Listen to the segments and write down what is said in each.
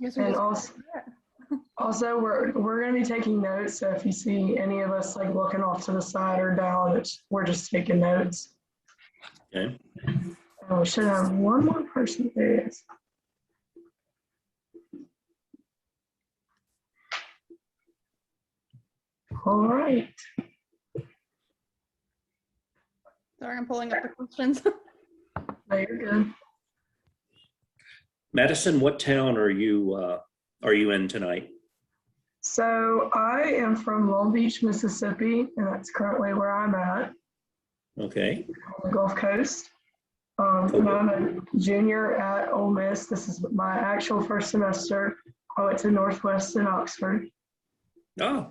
Guess we And just also we're going to be taking notes. So if you see any of us like looking off to the side or down, we're just taking notes. Okay. And we should have one more person. There it is. All right. Sorry, I'm pulling up the questions. No, you're good. Madison, what town are you in tonight? So I am from Long Beach, Mississippi, and that's currently where I'm at Okay. on the Gulf Coast. And I'm a junior at Ole Miss. This is my actual first semester. I went to Northwestern Oxford. Oh,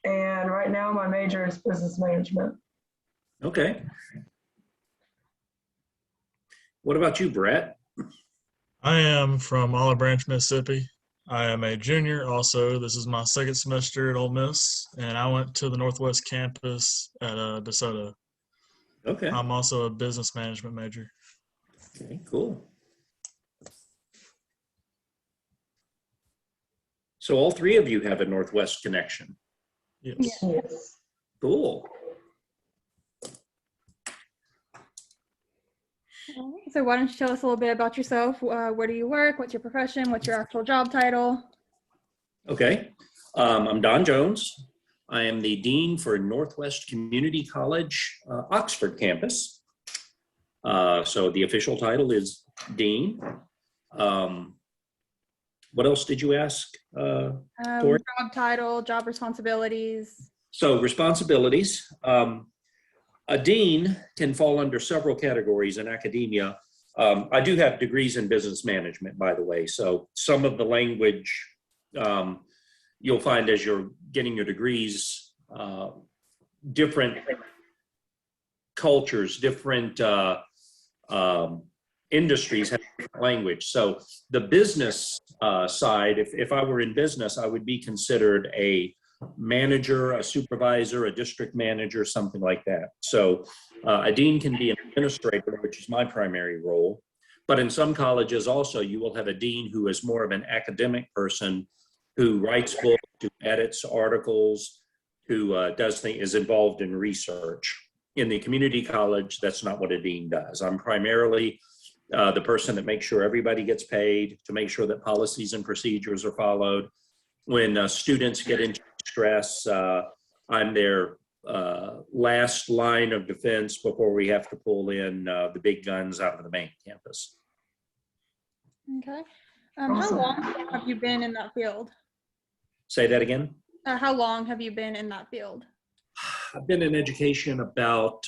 And right now my major is business management. okay. What about you, Brett? I am from Olive Branch, Mississippi. I am a junior also. This is my second semester at Ole Miss, and I went to the Northwest campus at DeSoto. Okay. I'm also a business management major. Okay, cool. So all three of you have a Northwest connection. Yes. Yes. Cool. So why don't you tell us a little bit about yourself? Where do you work? What's your profession? What's your actual job title? Okay. I'm Don Jones. I am the Dean for Northwest Community College, Oxford campus. So the official title is Dean. What else did you ask, Tori? Job title, job responsibilities. So responsibilities. A dean can fall under several categories in academia. I do have degrees in business management, by the way. So some of the language you'll find as you're getting your degrees, different cultures, different industries have different language. So the business side, if I were in business, I would be considered a manager, a supervisor, a district manager, something like that. So a dean can be an administrator, which is my primary role. But in some colleges also, you will have a dean who is more of an academic person who writes books, who edits articles, who is involved in research. In the community college, that's not what a dean does. I'm primarily the person that makes sure everybody gets paid, to make sure that policies and procedures are followed. When students get into stress, I'm their last line of defense before we have to pull in the big guns out of the main campus. Okay. How long have you been in that field? Say that again? How long have you been in that field? I've been in education about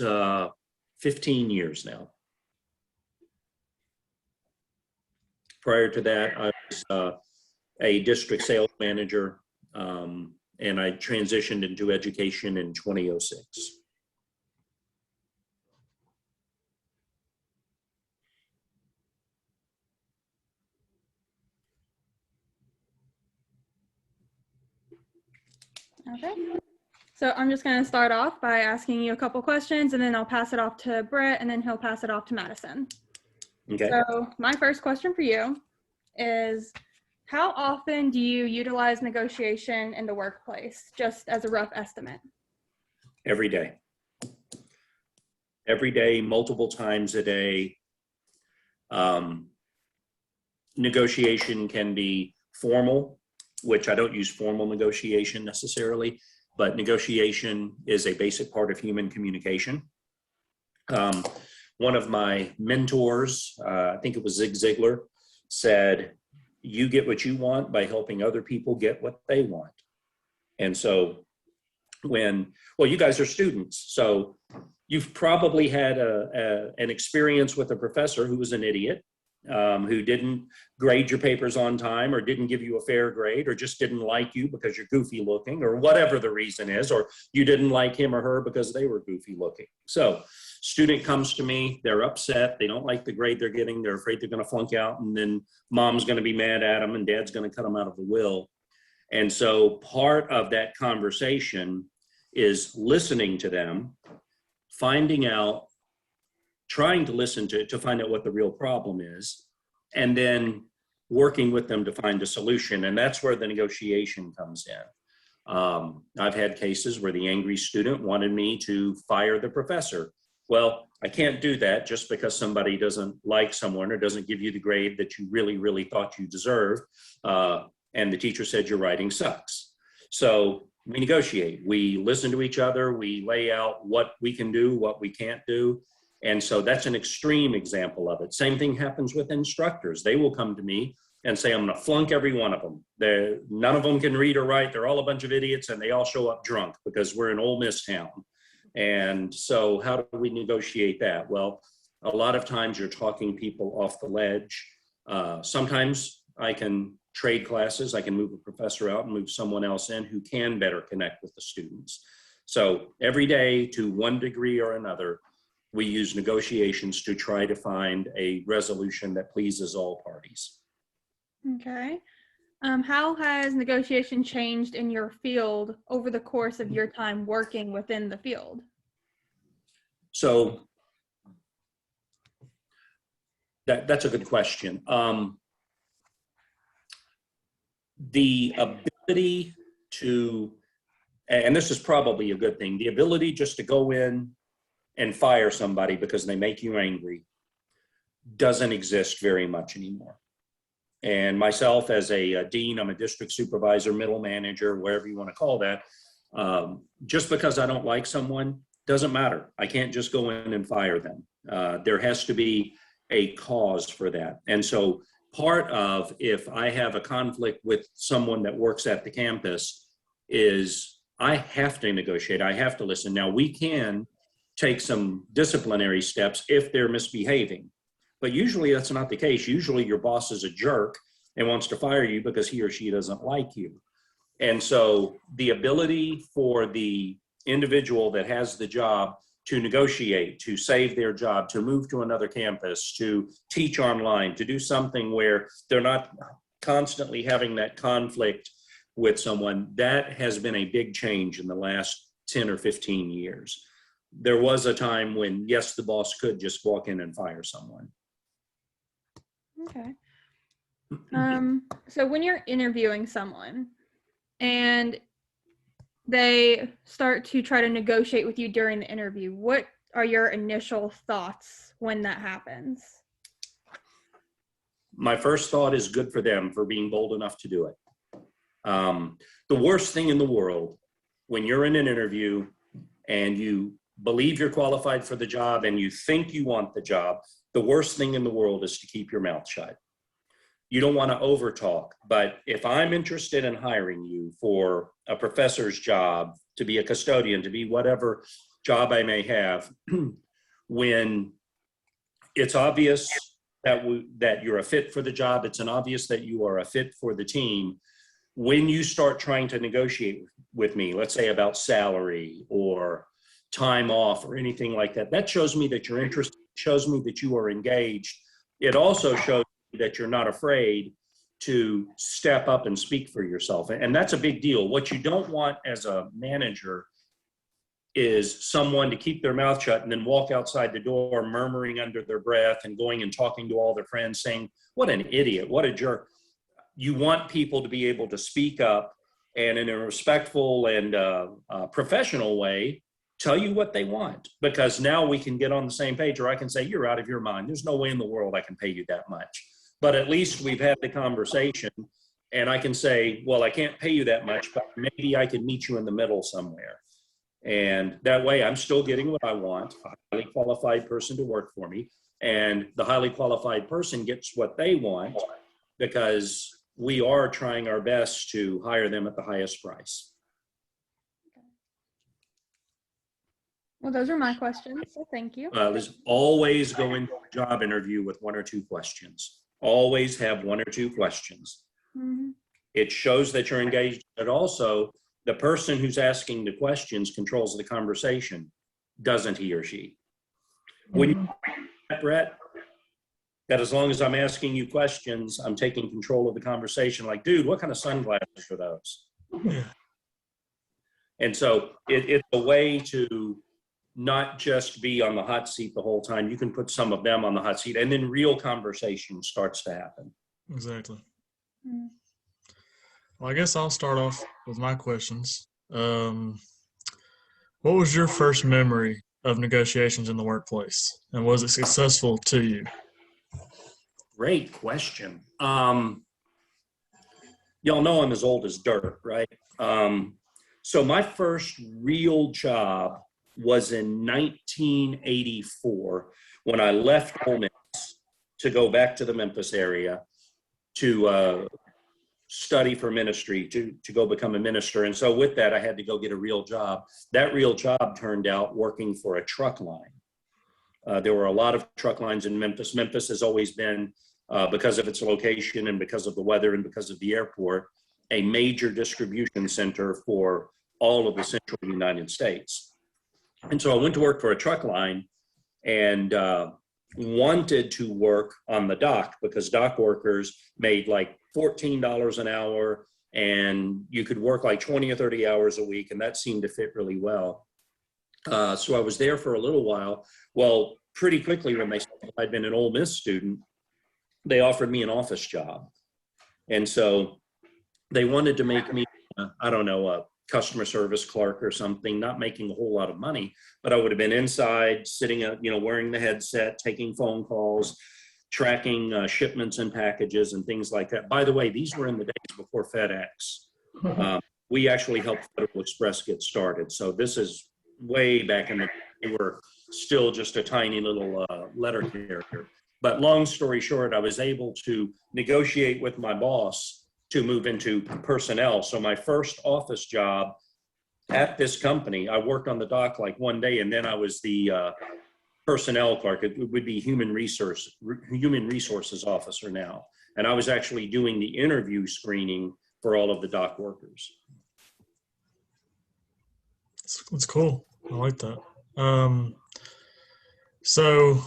15 years now. Prior to that, I was a district sales manager, and I transitioned into education in 2006. Okay. So I'm just going to start off by asking you a couple questions, and then I'll pass it off to Brett, and then he'll pass it off to Madison. Okay. So my first question for you is, how often do you utilize negotiation in the workplace, just as a rough estimate? Every day. Every day, multiple times a day. Negotiation can be formal, which I don't use formal negotiation necessarily, but negotiation is a basic part of human communication. One of my mentors, I think it was Zig Ziglar, said, "You get what you want by helping other people get what they want." And so you guys are students, so you've probably had an experience with a professor who was an idiot, who didn't grade your papers on time, or didn't give you a fair grade, or just didn't like you because you're goofy looking, or whatever the reason is, or you didn't like him or her because they were goofy looking. So student comes to me, they're upset, they don't like the grade they're getting, they're afraid they're going to flunk out, and then mom's going to be mad at them and dad's going to cut them out of the will. And so part of that conversation is listening to them, finding out, trying to listen to find out what the real problem is, and then working with them to find a solution. And that's where the negotiation comes in. I've had cases where the angry student wanted me to fire the professor. Well, I can't do that just because somebody doesn't like someone or doesn't give you the grade that you really, really thought you deserved. And the teacher said your writing sucks. So we negotiate, we listen to each other, we lay out what we can do, what we can't do. And so that's an extreme example of it. Same thing happens with instructors. They will come to me and say, I'm going to flunk every one of them. None of them can read or write. They're all a bunch of idiots, and they all show up drunk because we're in Ole Miss town. And so how do we negotiate that? Well, a lot of times you're talking people off the ledge. Sometimes I can trade classes. I can move a professor out and move someone else in who can better connect with the students. So every day, to one degree or another, we use negotiations to try to find a resolution that pleases all parties. Okay. How has negotiation changed in your field over the course of your time working within the field? So that's a good question. The ability to, and this is probably a good thing, the ability just to go in and fire somebody because they make you angry doesn't exist very much anymore. And myself as a dean, I'm a district supervisor, middle manager, whatever you want to call that. Just because I don't like someone doesn't matter. I can't just go in and fire them. There has to be a cause for that. And so part of, if I have a conflict with someone that works at the campus, is I have to negotiate. I have to listen. Now, we can take some disciplinary steps if they're misbehaving, but usually that's not the case. Usually your boss is a jerk and wants to fire you because he or she doesn't like you. And so the ability for the individual that has the job to negotiate, to save their job, to move to another campus, to teach online, to do something where they're not constantly having that conflict with someone, that has been a big change in the last 10 or 15 years. There was a time when, yes, the boss could just walk in and fire someone. Okay. So when you're interviewing someone and they start to try to negotiate with you during the interview, what are your initial thoughts when that happens? My first thought is good for them for being bold enough to do it. The worst thing in the world when you're in an interview and you believe you're qualified for the job and you think you want the job, the worst thing in the world is to keep your mouth shut. You don't want to overtalk, but if I'm interested in hiring you for a professor's job, to be a custodian, to be whatever job I may have, when it's obvious that you're a fit for the job, it's obvious that you are a fit for the team, when you start trying to negotiate with me, let's say about salary or time off or anything like that, that shows me that you're interested, shows me that you are engaged. It also shows that you're not afraid to step up and speak for yourself. And that's a big deal. What you don't want as a manager is someone to keep their mouth shut and then walk outside the door murmuring under their breath and going and talking to all their friends saying, what an idiot, what a jerk. You want people to be able to speak up and in a respectful and professional way, tell you what they want, because now we can get on the same page, or I can say, you're out of your mind. There's no way in the world I can pay you that much. But at least we've had the conversation and I can say, well, I can't pay you that much, but maybe I can meet you in the middle somewhere. And that way I'm still getting what I want, a highly qualified person to work for me. And the highly qualified person gets what they want because we are trying our best to hire them at the highest price. Well, those are my questions, so thank you. There's always go into a job interview with one or two questions. Always have one or two questions. Mm-hmm. It shows that you're engaged, but also the person who's asking the questions controls the conversation, doesn't he or she? When you Brett, that as long as I'm asking you questions, I'm taking control of the conversation. Like, dude, what kind of sunglasses are those? Yeah. And so it's a way to not just be on the hot seat the whole time. You can put some of them on the hot seat and then real conversation starts to happen. Exactly. Mm. Well, I guess I'll start off with my questions. What was your first memory of negotiations in the workplace, and was it successful to you? Great question. Y'all know I'm as old as dirt, right? So my first real job was in 1984 when I left Ole Miss to go back to the Memphis area to study for ministry, to go become a minister. And so with that, I had to go get a real job. That real job turned out working for a truck line. There were a lot of truck lines in Memphis. Memphis has always been, because of its location and because of the weather and because of the airport, a major distribution center for all of the central United States. And so I went to work for a truck line and wanted to work on the dock because dock workers made like $14 an hour and you could work like 20 or 30 hours a week, and that seemed to fit really well. So I was there for a little while. Well, pretty quickly when they saw I'd been an Ole Miss student, they offered me an office job. And so they wanted to make me, I don't know, a customer service clerk or something, not making a whole lot of money, but I would have been inside sitting, wearing the headset, taking phone calls, tracking shipments and packages and things like that. By the way, these were in the days before FedEx. We actually helped Federal Express get started. So this is way back in the day. We were still just a tiny little letter carrier. But long story short, I was able to negotiate with my boss to move into personnel. So my first office job at this company, I worked on the dock like one day, and then I was the personnel clerk. It would be human resources officer now. And I was actually doing the interview screening for all of the dock workers. That's cool. I like that. So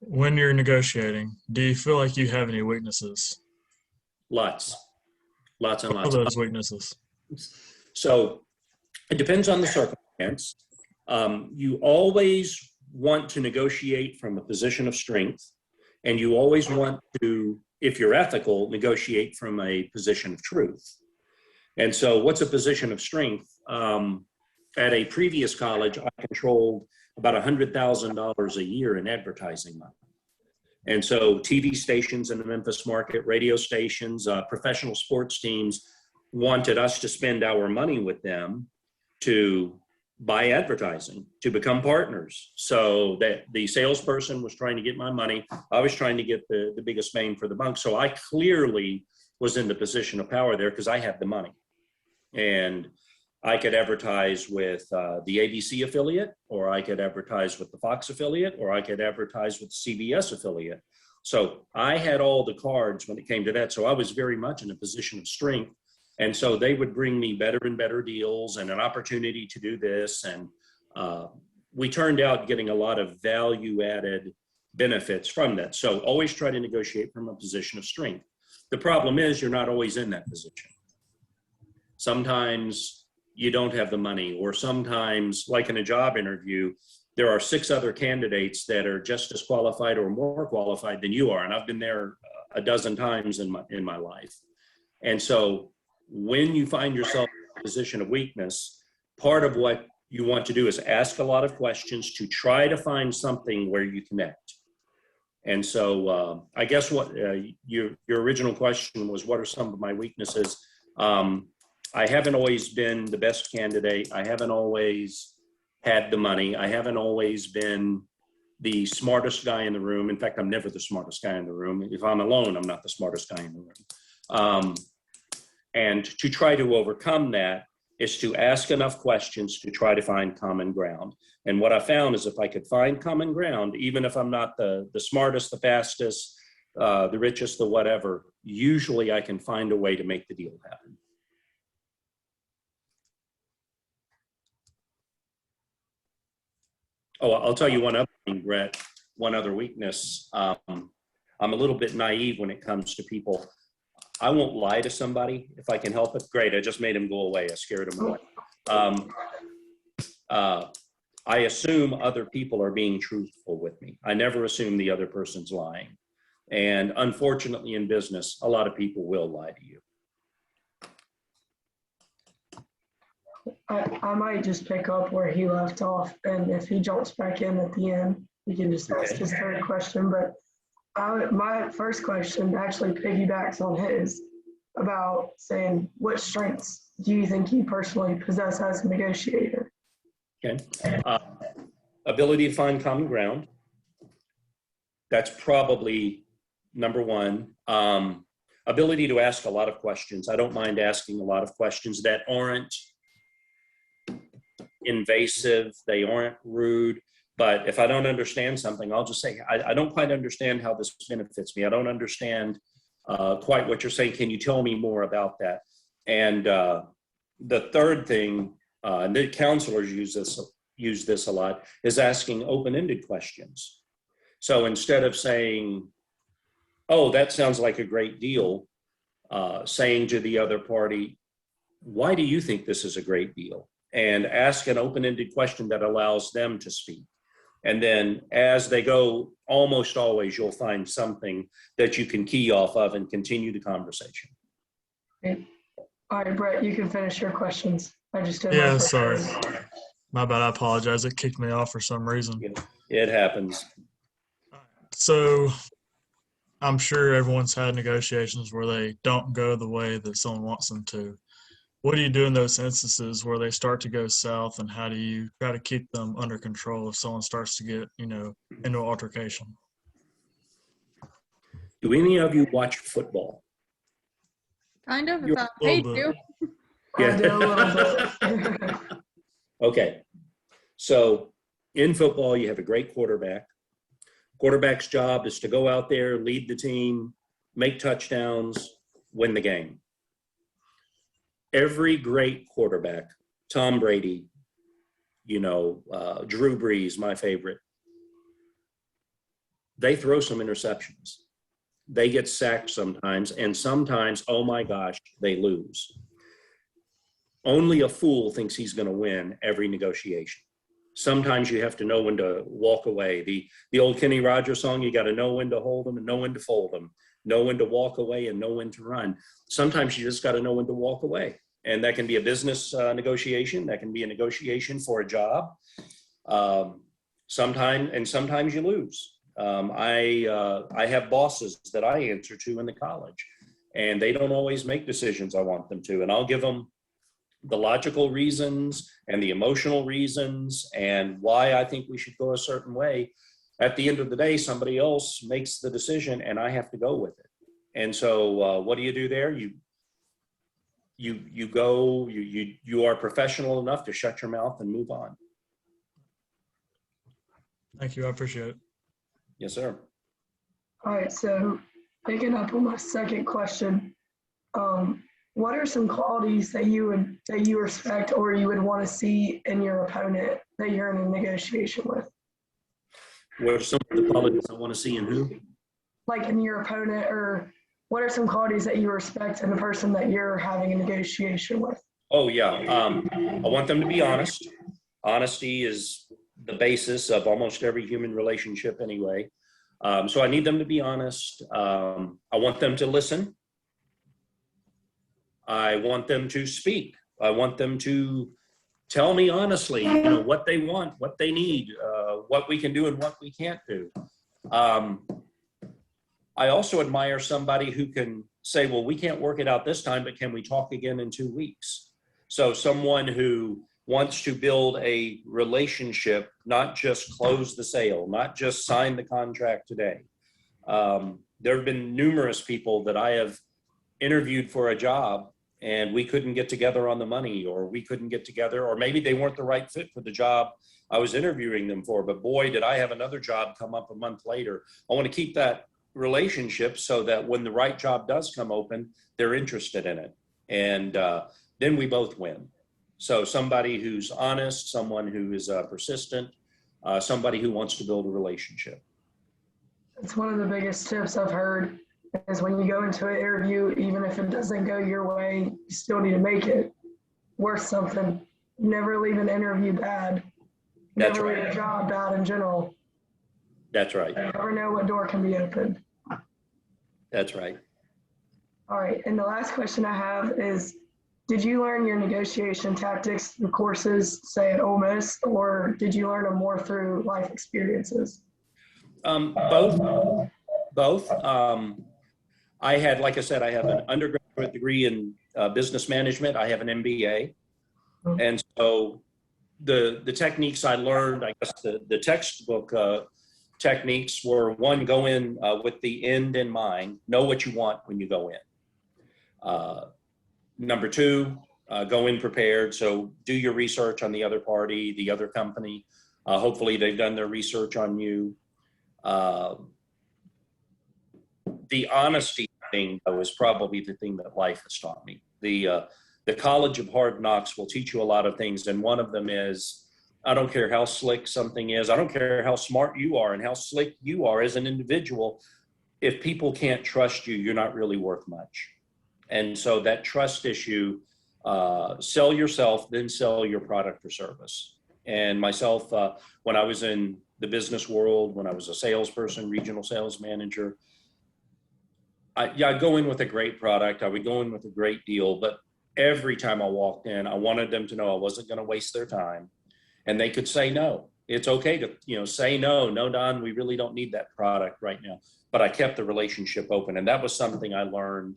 when you're negotiating, do you feel like you have any weaknesses? Lots and What are lots. those weaknesses? So it depends on the circumstance. You always want to negotiate from a position of strength, and you always want to, if you're ethical, negotiate from a position of truth. And so what's a position of strength? At a previous college, I controlled about $100,000 a year in advertising money. And so TV stations in the Memphis market, radio stations, professional sports teams wanted us to spend our money with them to buy advertising, to become partners. So that the salesperson was trying to get my money. I was trying to get the biggest bang for the buck. So I clearly was in the position of power there because I had the money. And I could advertise with the ABC affiliate, or I could advertise with the Fox affiliate, or I could advertise with the CBS affiliate. So I had all the cards when it came to that. So I was very much in a position of strength. And so they would bring me better and better deals and an opportunity to do this. And we turned out getting a lot of value added benefits from that. So always try to negotiate from a position of strength. The problem is you're not always in that position. Sometimes you don't have the money, or sometimes, like in a job interview, there are 6 other candidates that are just as qualified or more qualified than you are. And I've been there a dozen times in my life. And so when you find yourself in a position of weakness, part of what you want to do is ask a lot of questions to try to find something where you connect. And so I guess what your original question was, what are some of my weaknesses? I haven't always been the best candidate. I haven't always had the money. I haven't always been the smartest guy in the room. In fact, I'm never the smartest guy in the room. If I'm alone, I'm not the smartest guy in the room. And to try to overcome that is to ask enough questions to try to find common ground. And what I found is if I could find common ground, even if I'm not the smartest, the fastest, the richest, the whatever, usually I can find a way to make the deal happen. Oh, I'll tell you one other thing, Brett, one other weakness. I'm a little bit naive when it comes to people. I won't lie to somebody if I can help it. Great, I just made him go away. I scared him away. I assume other people are being truthful with me. I never assume the other person's lying. And unfortunately, in business, a lot of people will lie to you. I might just pick up where he left off, and if he jumps back in at the end, he can just ask Okay. his third question. But my first question actually piggybacks on his about saying, what strengths do you think you personally possess as a negotiator? Okay. Ability to find common ground. That's probably number one. Ability to ask a lot of questions. I don't mind asking a lot of questions that aren't invasive, they aren't rude. But if I don't understand something, I'll just say, I don't quite understand how this benefits me. I don't understand quite what you're saying. Can you tell me more about that? And the third thing, and the counselors use this a lot, is asking open-ended questions. So instead of saying, oh, that sounds like a great deal, saying to the other party, why do you think this is a great deal? And ask an open-ended question that allows them to speak. And then as they go, almost always you'll find something that you can key off of and continue the conversation. Okay. All right, Brett, you can finish your questions. I just did. Yeah, sorry. My bad. I apologize. It kicked me off for some reason. It happens. So I'm sure everyone's had negotiations where they don't go the way that someone wants them to. What do you do in those instances where they start to go south, and how do you try to keep them under control if someone starts to get, into an altercation? Do any of you watch football? Kind of. You're If I'm paid little to. I did a little bit. Okay. So in football, you have a great quarterback. Quarterback's job is to go out there, lead the team, make touchdowns, win the game. Every great quarterback, Tom Brady, Drew Brees, my favorite, they throw some interceptions. They get sacked sometimes, and sometimes, oh my gosh, they lose. Only a fool thinks he's going to win every negotiation. Sometimes you have to know when to walk away. The old Kenny Rogers song, you got to know when to hold them and know when to fold them, know when to walk away and know when to run. Sometimes you just got to know when to walk away. And that can be a business negotiation. That can be a negotiation for a job. Sometimes you lose. I have bosses that I answer to in the college, and they don't always make decisions I want them to. And I'll give them the logical reasons and the emotional reasons and why I think we should go a certain way. At the end of the day, somebody else makes the decision and I have to go with it. And so what do you do there? You are professional enough to shut your mouth and move on. Thank you. I appreciate it. Yes, sir. All right, so picking up on my second question, what are some qualities that you respect or you would want to see in your opponent that you're in a negotiation with? What are some of the qualities I want to see in who? Like in your opponent, or what are some qualities that you respect in the person that you're having a negotiation with? Oh, yeah. I want them to be honest. Honesty is the basis of almost every human relationship anyway. So I need them to be honest. I want them to listen. I want them to speak. I want them to tell me honestly, what they want, what they need, what we can do and what we can't do. I also admire somebody who can say, well, we can't work it out this time, but can we talk again in 2 weeks? So someone who wants to build a relationship, not just close the sale, not just sign the contract today. There have been numerous people that I have interviewed for a job and we couldn't get together on the money, or we couldn't get together, or maybe they weren't the right fit for the job I was interviewing them for. But boy, did I have another job come up a month later. I want to keep that relationship so that when the right job does come open, they're interested in it. And then we both win. So somebody who's honest, someone who is persistent, somebody who wants to build a relationship. It's one of the biggest tips I've heard is when you go into an interview, even if it doesn't go your way, you still need to make it worth something. Never leave an interview bad. That's Never right. leave a job bad in general. That's right. You never know what door can be opened. That's right. All right. And the last question I have is, did you learn your negotiation tactics through courses, say at Ole Miss, or did you learn them more through life experiences? Both. Both. I had, like I said, I have an undergraduate degree in business management. I have an MBA. And so the techniques I learned, I guess the textbook techniques were, one, go in with the end in mind, know what you want when you go in. Number two, go in prepared. So do your research on the other party, the other company. Hopefully they've done their research on you. The honesty thing, though, is probably the thing that life has taught me. The College of Hard Knocks will teach you a lot of things, and one of them is, I don't care how slick something is, I don't care how smart you are and how slick you are as an individual, if people can't trust you, you're not really worth much. And so that trust issue, sell yourself, then sell your product or service. And myself, when I was in the business world, when I was a salesperson, regional sales manager, I'd go in with a great product. I would go in with a great deal, but every time I walked in, I wanted them to know I wasn't going to waste their time, and they could say no. It's okay to, say no. No, Don, we really don't need that product right now. But I kept the relationship open, and that was something I learned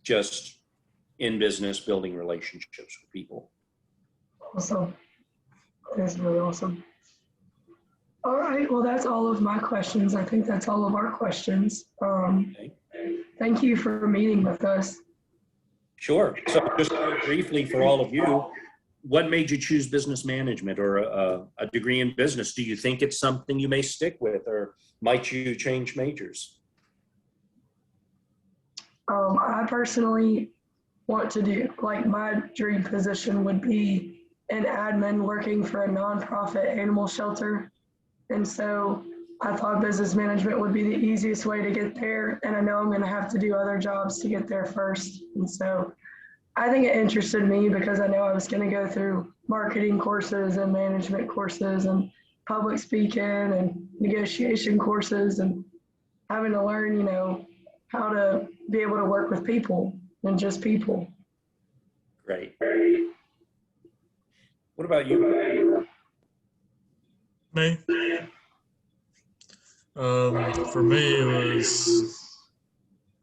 just in business, building relationships with people. Awesome. That's really awesome. All right. Well, that's all of my questions. I think that's all of our questions. Okay. Thank you for meeting with us. Sure. So just briefly for all of you, what made you choose business management or a degree in business? Do you think it's something you may stick with, or might you change majors? I personally want to do, like, my dream position would be an admin working for a nonprofit animal shelter. And so I thought business management would be the easiest way to get there. And I know I'm going to have to do other jobs to get there first. And so I think it interested me because I know I was going to go through marketing courses and management courses and public speaking and negotiation courses and having to learn, how to be able to work with people and just people. Great. What about you? Me? For me, it was,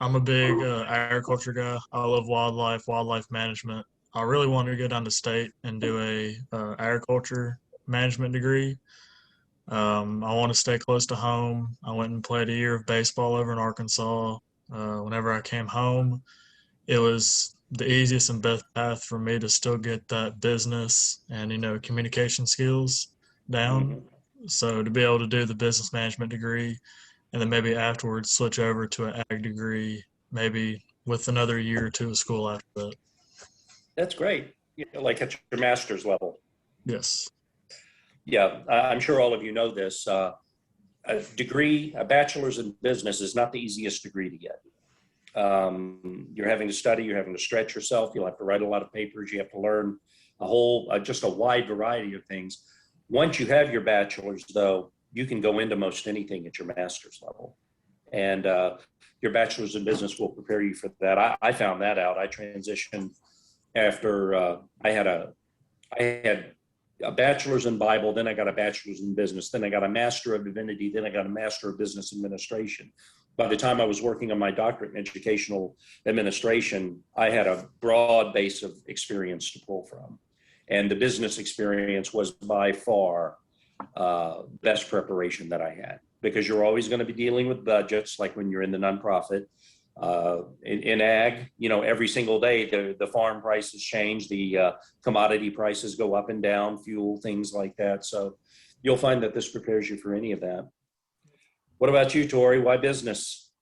I'm a big agriculture guy. I love wildlife management. I really wanted to go down to state and do a agriculture management degree. I want to stay close to home. I went and played a year of baseball over in Arkansas. Whenever I came home, it was the easiest and best path for me to still get that business and, communication skills down. So to be able to do the business management degree and then maybe afterwards switch over to an ag degree, maybe with another year or two of school after that. That's great. Like at your master's level. Yes. Yeah, I'm sure all of you know this. A bachelor's in business is not the easiest degree to get. You're having to study, you're having to stretch yourself, you'll have to write a lot of papers, you have to learn just a wide variety of things. Once you have your bachelor's, though, you can go into most anything at your master's level. And your bachelor's in business will prepare you for that. I found that out. I transitioned after I had a bachelor's in Bible, then I got a bachelor's in business, then I got a master of divinity, then I got a master of business administration. By the time I was working on my doctorate in educational administration, I had a broad base of experience to pull from. And the business experience was by far best preparation that I had, because you're always going to be dealing with budgets, like when you're in the nonprofit. In ag, every single day the farm prices change, the commodity prices go up and down, fuel, things like that. So you'll find that this prepares you for any of that. What about you, Tori? Why business?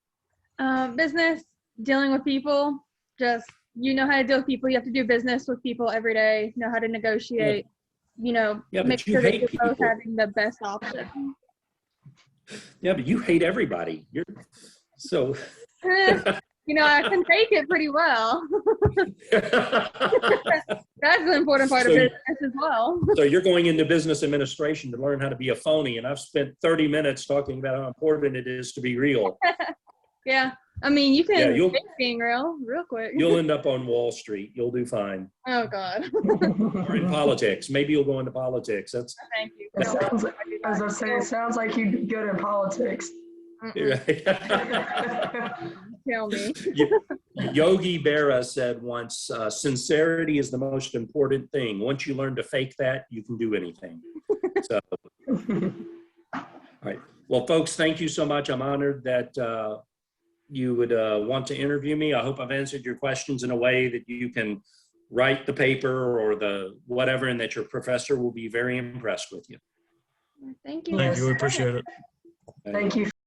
Business, dealing with people, just, how to deal with people. You have to do business with people every day, know how to negotiate, make sure that you're both having the best option. Yeah, but you hate everybody. I can take it pretty well. That's the important part of business as well. So you're going into business administration to learn how to be a phony, and I've spent 30 minutes talking about how important it is to be real. Yeah, I mean, you Yeah, can fake being real quick. you'll end up on Wall Street. You'll do fine. Oh God. Or in politics. Maybe you'll go into politics. That's Thank you. It Don't sounds, I do as I not. say, it sounds like you're good in politics. Kill me. Yogi Berra said once, sincerity is the most important thing. Once you learn to fake that, you can do anything. So, all right. Well, folks, thank you so much. I'm honored that you would want to interview me. I hope I've answered your questions in a way that you can write the paper or the whatever, and that your professor will be very impressed with you. Thank you. Thank you. We appreciate it. Thank you